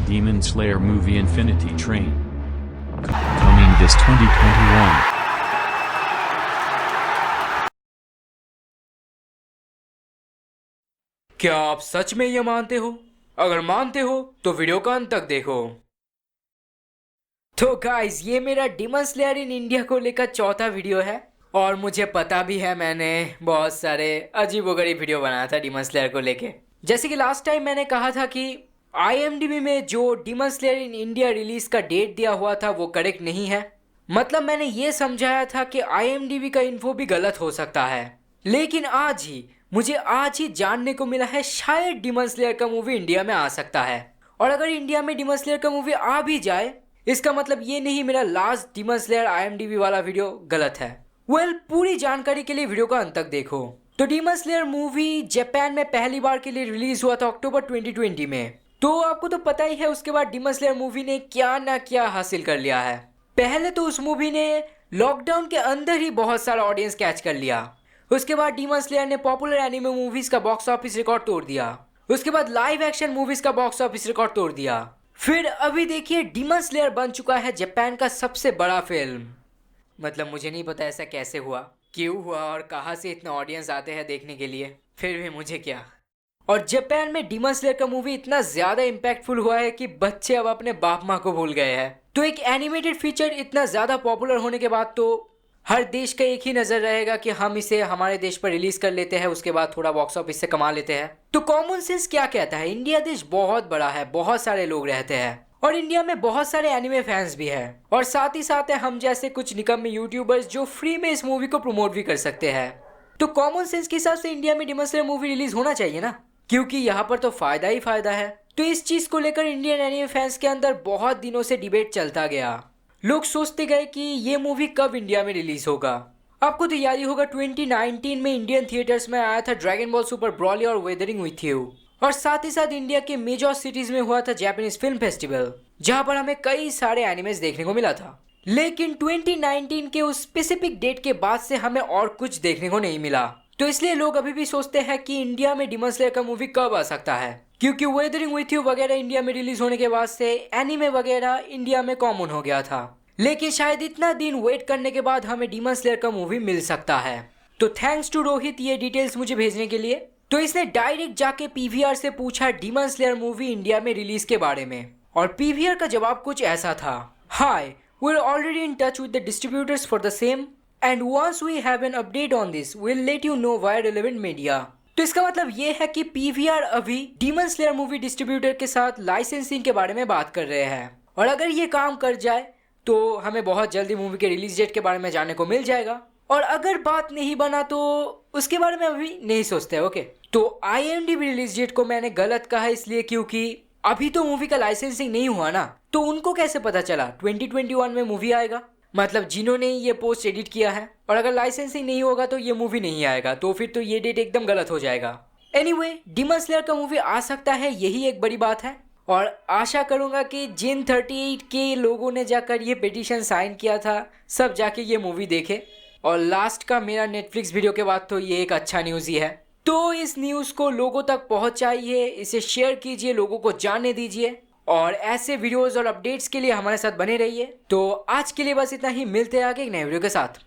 Demon Slayer movie Infinity Train. Coming this 2021. क्या आप सच में ये मानते हो? अगर मानते हो तो वीडियो का अंत तक देखो। तो गाइस, ये मेरा डिमन स्लेयर इन इंडिया को लेकर चौथा वीडियो है और मुझे पता भी है मैंने बहुत सारे अजीबोगरीब वीडियो बनाया था डिमन स्लेयर को लेके। जैसे कि लास्ट टाइम मैंने कहा था कि IMDb में जो Demon Slayer in India release का डेट दिया हुआ था वो करेक्ट नहीं है। मतलब मैंने ये समझाया था कि IMDb का इन्फो भी गलत हो सकता है, लेकिन मुझे आज ही जानने को मिला है शायद डिमन स्लेयर का मूवी इंडिया में आ सकता है। और अगर इंडिया में डिमन स्लेयर का मूवी आ भी जाए, इसका मतलब ये नहीं मेरा लास्ट डिमन स्लेयर IMDb वाला वीडियो गलत है। पूरी जानकारी के लिए वीडियो का अंत तक देखो। तो डिमन स्लेयर मूवी जापान में पहली बार के लिए रिलीज हुआ था अक्टूबर 2020 में। तो आपको तो पता ही है उसके बाद डिमन स्लेयर मूवी ने क्या ना क्या हासिल कर लिया है। पहले तो उस मूवी ने लॉकडाउन के अंदर ही बहुत सारा ऑडियंस कैच कर लिया। उसके बाद डिमन स्लेयर ने पॉपुलर एनिमे मूवीज का बॉक्स ऑफिस रिकॉर्ड तोड़ दिया। उसके बाद लाइव एक्शन मूवीज का बॉक्स ऑफिस रिकॉर्ड तोड़ दिया। फिर अभी देखिए डिमन स्लेयर बन चुका है जापान का सबसे बड़ा फिल्म। मतलब मुझे नहीं पता ऐसा कैसे हुआ, क्यों हुआ और कहाँ से इतना ऑडियंस आते हैं देखने के लिए, फिर भी मुझे क्या। और जापान में डिमन स्लेयर का मूवी इतना ज्यादा इम्पैक्टफुल हुआ है कि बच्चे अब अपने बाप माँ को भूल गए हैं। तो एक एनिमेटेड फीचर इतना ज्यादा पॉपुलर होने के बाद तो हर देश का एक ही नजर रहेगा कि हम इसे हमारे देश पर रिलीज कर लेते हैं, उसके बाद थोड़ा बॉक्स ऑफिस से कमा लेते हैं। तो कॉमन सेंस क्या कहता है? इंडिया देश बहुत बड़ा है, बहुत सारे लोग रहते हैं और इंडिया में बहुत सारे एनिमे फैंस भी हैं। और साथ ही साथ है हम जैसे कुछ निकम्मे यूट्यूबर्स जो फ्री में इस मूवी को प्रमोट भी कर सकते हैं। तो कॉमन सेंस के हिसाब से इंडिया में डिमन स्लेयर मूवी रिलीज होना चाहिए ना, क्योंकि यहाँ पर तो फायदा ही फायदा है। तो इस चीज को लेकर इंडियन एनिमे फैंस के अंदर बहुत दिनों से डिबेट चलता गया। लोग सोचते गए कि ये मूवी कब इंडिया में रिलीज होगा। आपको तो याद ही होगा 2019 में इंडियन थिएटर्स में आया था ड्रैगन बॉल सुपर ब्रॉली और वेदरिंग विथ यू। और साथ ही साथ इंडिया के मेजर सिटीज में हुआ था जापानीज फिल्म फेस्टिवल, जहां पर हमें कई सारे एनिमेस देखने को मिला था। लेकिन 2019 के उस स्पेसिफिक डेट के बाद से हमें और कुछ देखने को नहीं मिला। तो इसलिए लोग अभी भी सोचते हैं कि इंडिया में डिमन स्लेयर का मूवी कब आ सकता है, क्योंकि वेदरिंग विथ यू वगैरह इंडिया में रिलीज होने के बाद से एनीमे वगैरह इंडिया में कॉमन हो गया था। लेकिन शायद इतना दिन वेट करने के बाद हमें डिमन स्लेयर का मूवी मिल सकता है। तो थैंक्स टू रोहित ये डिटेल्स मुझे भेजने के लिए। तो इसने डायरेक्ट जाके PVR से पूछा डिमन स्लेयर मूवी इंडिया में रिलीज के बारे में, और PVR का जवाब कुछ ऐसा था: hi, we are already in touch with the distributors for the same and once we have an update on this we will let you know via relevant media. तो इसका मतलब ये है कि PVR अभी डिमन स्लेयर मूवी डिस्ट्रीब्यूटर के साथ licensing के बारे में बात कर रहे हैं, और अगर ये काम कर जाए तो हमें बहुत जल्दी मूवी के रिलीज डेट के बारे में जानने को मिल जाएगा। और अगर बात नहीं बना तो उसके बारे में अभी नहीं सोचते। ओके, तो IMDb रिलीज डेट को मैंने गलत कहा इसलिए क्योंकि अभी तो मूवी का लाइसेंसिंग नहीं हुआ ना, तो उनको कैसे पता चला 2021 में मूवी आएगा? मतलब जिन्होंने ये पोस्ट एडिट किया है, और अगर लाइसेंसिंग नहीं होगा तो ये मूवी नहीं आएगा, तो फिर तो ये डेट एकदम गलत हो जाएगा। एनीवे, डिमन स्लेयर का मूवी आ सकता है, यही एक बड़ी बात है। और आशा करूंगा कि जिन 38 के लोगों ने जाकर ये पिटीशन साइन किया था सब जाके ये मूवी देखे। और लास्ट का मेरा नेटफ्लिक्स वीडियो के बाद तो ये एक अच्छा न्यूज़ ही है। तो इस न्यूज़ को लोगों तक पहुंचाइए, इसे शेयर कीजिए, लोगों को जानने दीजिए, और ऐसे वीडियोस और अपडेट्स के लिए हमारे साथ बने रहिए। तो आज के लिए बस इतना ही, मिलते हैं आगे एक नए वीडियो के साथ।